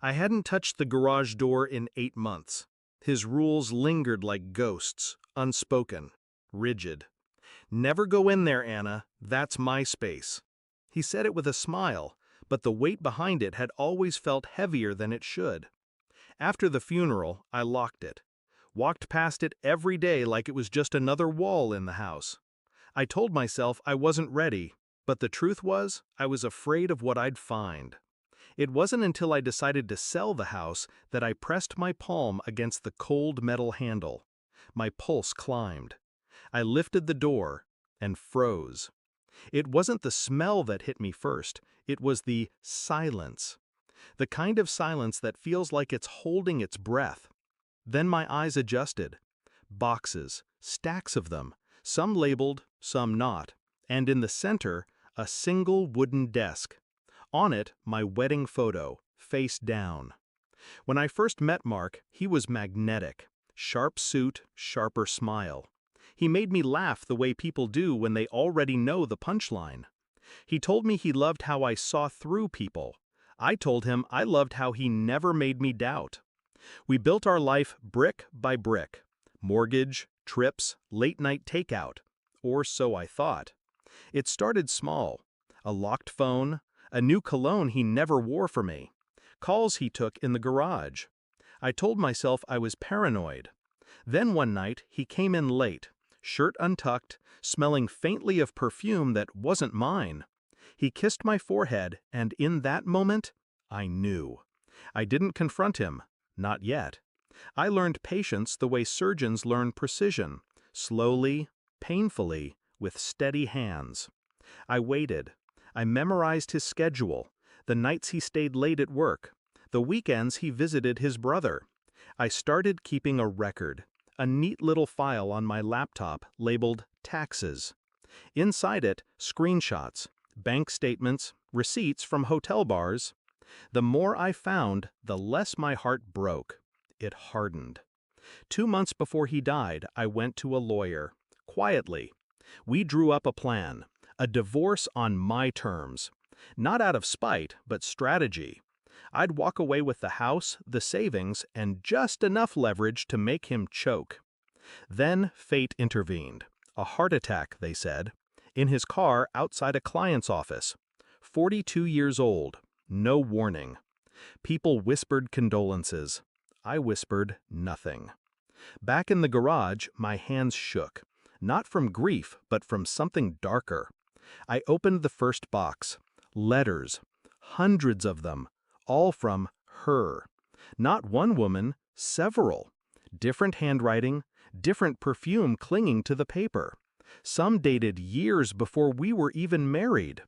I hadn't touched the garage door in 8 months. His rules lingered like ghosts, unspoken, rigid. Never go in there, Anna. That's my space. He said it with a smile, but the weight behind it had always felt heavier than it should. After the funeral, I locked it. Walked past it every day like it was just another wall in the house. I told myself I wasn't ready, but the truth was, I was afraid of what I'd find. It wasn't until I decided to sell the house that I pressed my palm against the cold metal handle. My pulse climbed. I lifted the door and froze. It wasn't the smell that hit me first, it was the silence. The kind of silence that feels like it's holding its breath. Then my eyes adjusted. Boxes, stacks of them, some labeled, some not, and in the center, a single wooden desk. On it, my wedding photo, face down. When I first met Mark, he was magnetic. Sharp suit, sharper smile. He made me laugh the way people do when they already know the punchline. He told me he loved how I saw through people. I told him I loved how he never made me doubt. We built our life brick by brick. Mortgage, trips, late-night takeout. Or so I thought. It started small. A locked phone, a new cologne he never wore for me, calls he took in the garage. I told myself I was paranoid. Then one night, he came in late, shirt untucked, smelling faintly of perfume that wasn't mine. He kissed my forehead, and in that moment, I knew. I didn't confront him, not yet. I learned patience the way surgeons learn precision, slowly, painfully, with steady hands. I waited. I memorized his schedule, the nights he stayed late at work, the weekends he visited his brother. I started keeping a record, a neat little file on my laptop labeled taxes. Inside it, screenshots, bank statements, receipts from hotel bars. The more I found, the less my heart broke. It hardened. 2 months before he died, I went to a lawyer, quietly. We drew up a plan, a divorce on my terms. Not out of spite, but strategy. I'd walk away with the house, the savings, and just enough leverage to make him choke. Then fate intervened. A heart attack, they said. In his car outside a client's office. 42 years old. No warning. People whispered condolences. I whispered nothing. Back in the garage, my hands shook. Not from grief, but from something darker. I opened the first box. Letters. Hundreds of them. All from her. Not one woman, several. Different handwriting, different perfume clinging to the paper. Some dated years before we were even married.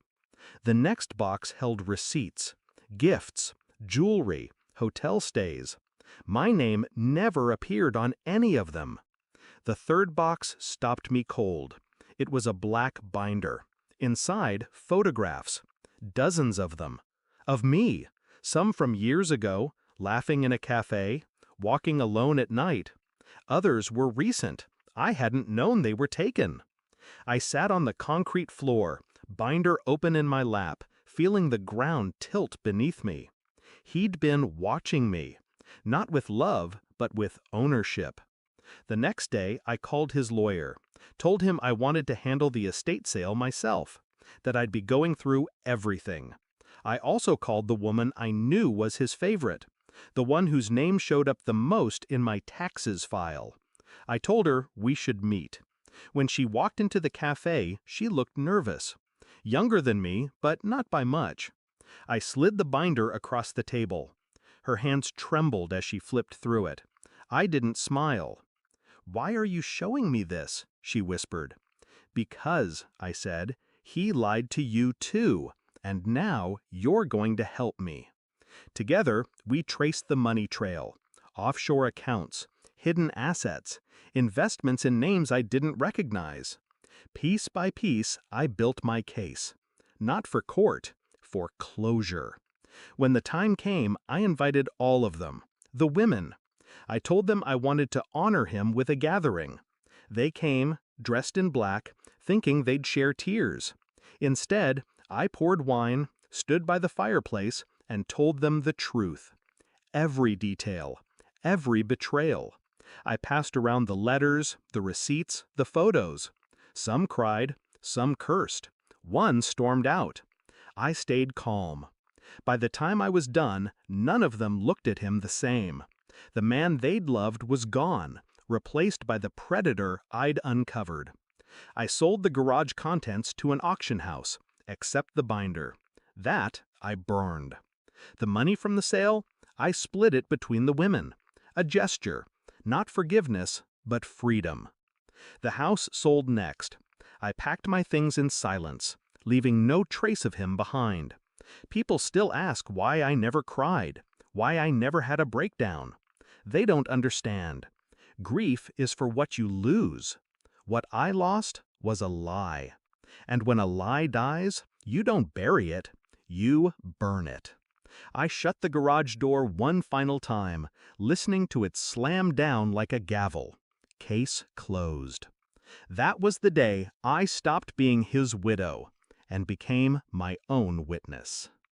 The next box held receipts, gifts, jewelry, hotel stays. My name never appeared on any of them. The third box stopped me cold. It was a black binder. Inside, photographs. Dozens of them. Of me. Some from years ago, laughing in a cafe, walking alone at night. Others were recent. I hadn't known they were taken. I sat on the concrete floor, binder open in my lap, feeling the ground tilt beneath me. He'd been watching me. Not with love, but with ownership. The next day, I called his lawyer, told him I wanted to handle the estate sale myself, that I'd be going through everything. I also called the woman I knew was his favorite, the one whose name showed up the most in my taxes file. I told her we should meet. When she walked into the cafe, she looked nervous. Younger than me, but not by much. I slid the binder across the table. Her hands trembled as she flipped through it. I didn't smile. "Why are you showing me this?" she whispered. "Because," I said, "he lied to you too, and now you're going to help me." Together, we traced the money trail, offshore accounts, hidden assets, investments in names I didn't recognize. Piece by piece, I built my case. Not for court, for closure. When the time came, I invited all of them, the women. I told them I wanted to honor him with a gathering. They came, dressed in black, thinking they'd share tears. Instead, I poured wine, stood by the fireplace, and told them the truth. every detail, every betrayal. I passed around the letters, the receipts, the photos. Some cried, some cursed. One stormed out. I stayed calm. By the time I was done, none of them looked at him the same. The man they'd loved was gone, replaced by the predator I'd uncovered. I sold the garage contents to an auction house, except the binder. That I burned. The money from the sale, I split it between the women. A gesture, not forgiveness, but freedom. The house sold next. I packed my things in silence, leaving no trace of him behind. People still ask why I never cried, why I never had a breakdown. They don't understand. Grief is for what you lose. What I lost was a lie. And when a lie dies, you don't bury it, you burn it. I shut the garage door one final time, listening to it slam down like a gavel. Case closed. That was the day I stopped being his widow and became my own witness.